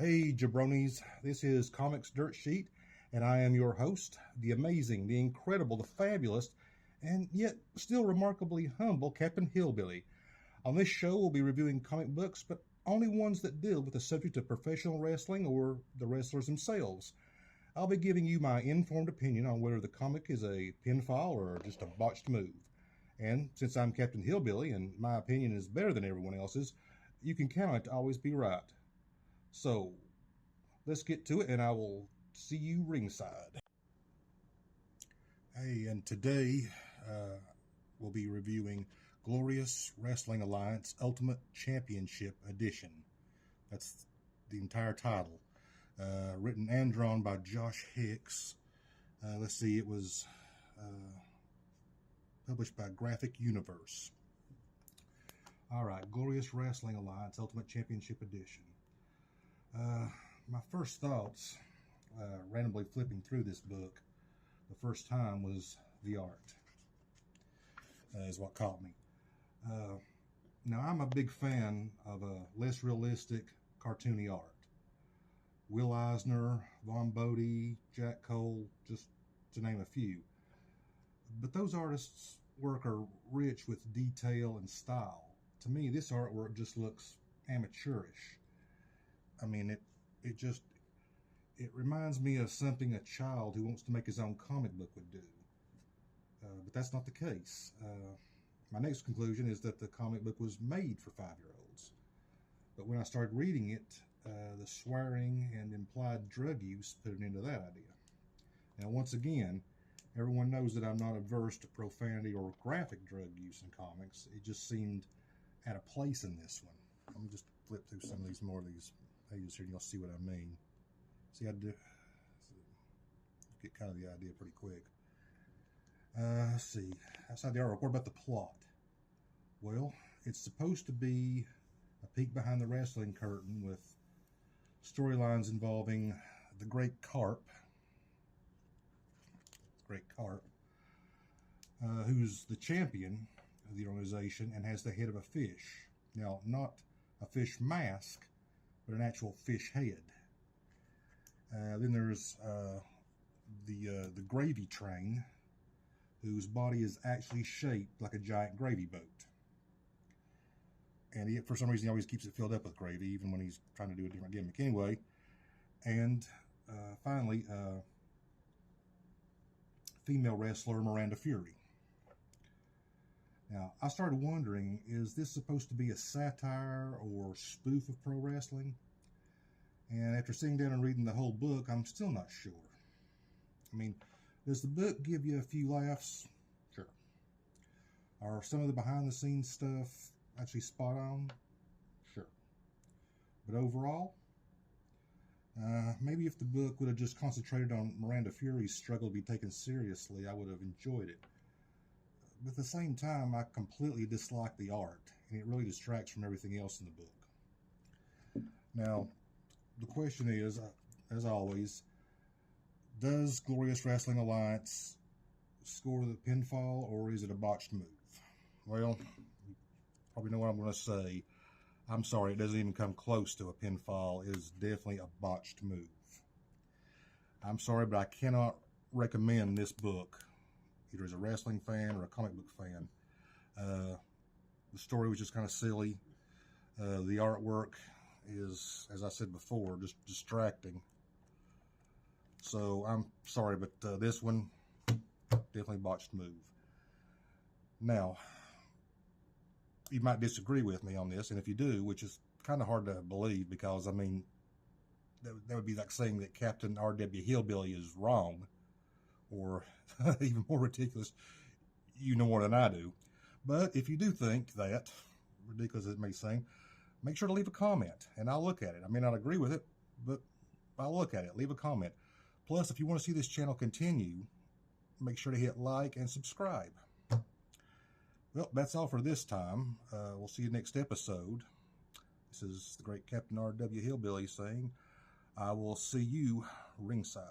Hey jabronis, this is Comics Dirt Sheet, and I am your host, the amazing, the incredible, the fabulous, and yet still remarkably humble Captain Hillbilly. On this show, we'll be reviewing comic books, but only ones that deal with the subject of professional wrestling or the wrestlers themselves. I'll be giving you my informed opinion on whether the comic is a pinfall or just a botched move. And since I'm Captain Hillbilly and my opinion is better than everyone else's, you can count on it to always be right. So, let's get to it, and I will see you ringside. Hey, and today we'll be reviewing Glorious Wrestling Alliance Ultimate Championship Edition. That's the entire title. Written and drawn by Josh Hicks. Let's see, it was published by Graphic Universe. Alright, Glorious Wrestling Alliance Ultimate Championship Edition. My first thoughts, randomly flipping through this book, the first time was the art, is what caught me. Now, I'm a big fan of a less realistic, cartoony art. Will Eisner, Von Bodie, Jack Cole, just to name a few. But those artists' work are rich with detail and style. To me, this artwork just looks amateurish. I mean, it reminds me of something a child who wants to make his own comic book would do. But that's not the case. My next conclusion is that the comic book was made for 5-year-olds. But when I started reading it, the swearing and implied drug use put an end to that idea. Now, once again, everyone knows that I'm not averse to profanity or graphic drug use in comics. It just seemed out of place in this one. I'm just flip through some of these more of these pages here and you'll see what I mean. See, I do get kind of the idea pretty quick. Let's see. Outside the artwork, what about the plot? Well, it's supposed to be a peek behind the wrestling curtain with storylines involving the Great Carp, who's the champion of the organization and has the head of a fish. Now, not a fish mask, but an actual fish head. Then there's the gravy train, whose body is actually shaped like a giant gravy boat. And he, for some reason, he always keeps it filled up with gravy, even when he's trying to do a different gimmick. Anyway, and finally, female wrestler Miranda Fury. Now, I started wondering, is this supposed to be a satire or spoof of pro wrestling? And after sitting down and reading the whole book, I'm still not sure. I mean, does the book give you a few laughs? Sure. Are some of the behind-the-scenes stuff actually spot on? Sure. But overall, maybe if the book would have just concentrated on Miranda Fury's struggle to be taken seriously, I would have enjoyed it. But at the same time, I completely dislike the art, and it really distracts from everything else in the book. Now, the question is, as always, does Glorious Wrestling Alliance score the pinfall, or is it a botched move? Well, you probably know what I'm going to say. I'm sorry, it doesn't even come close to a pinfall. It is definitely a botched move. I'm sorry, but I cannot recommend this book, either as a wrestling fan or a comic book fan. The story was just kind of silly. The artwork is, as I said before, just distracting. So I'm sorry, but this one, definitely botched move. Now, you might disagree with me on this, and if you do, which is kind of hard to believe, because, I mean, that would be like saying that Captain R.W. Hillbilly is wrong, or even more ridiculous, you know more than I do. But if you do think that, ridiculous as it may seem, make sure to leave a comment, and I'll look at it. I may not agree with it, but I'll look at it. Leave a comment. Plus, if you want to see this channel continue, make sure to hit like and subscribe. Well, that's all for this time. We'll see you next episode. This is the great Captain R.W. Hillbilly saying, I will see you ringside.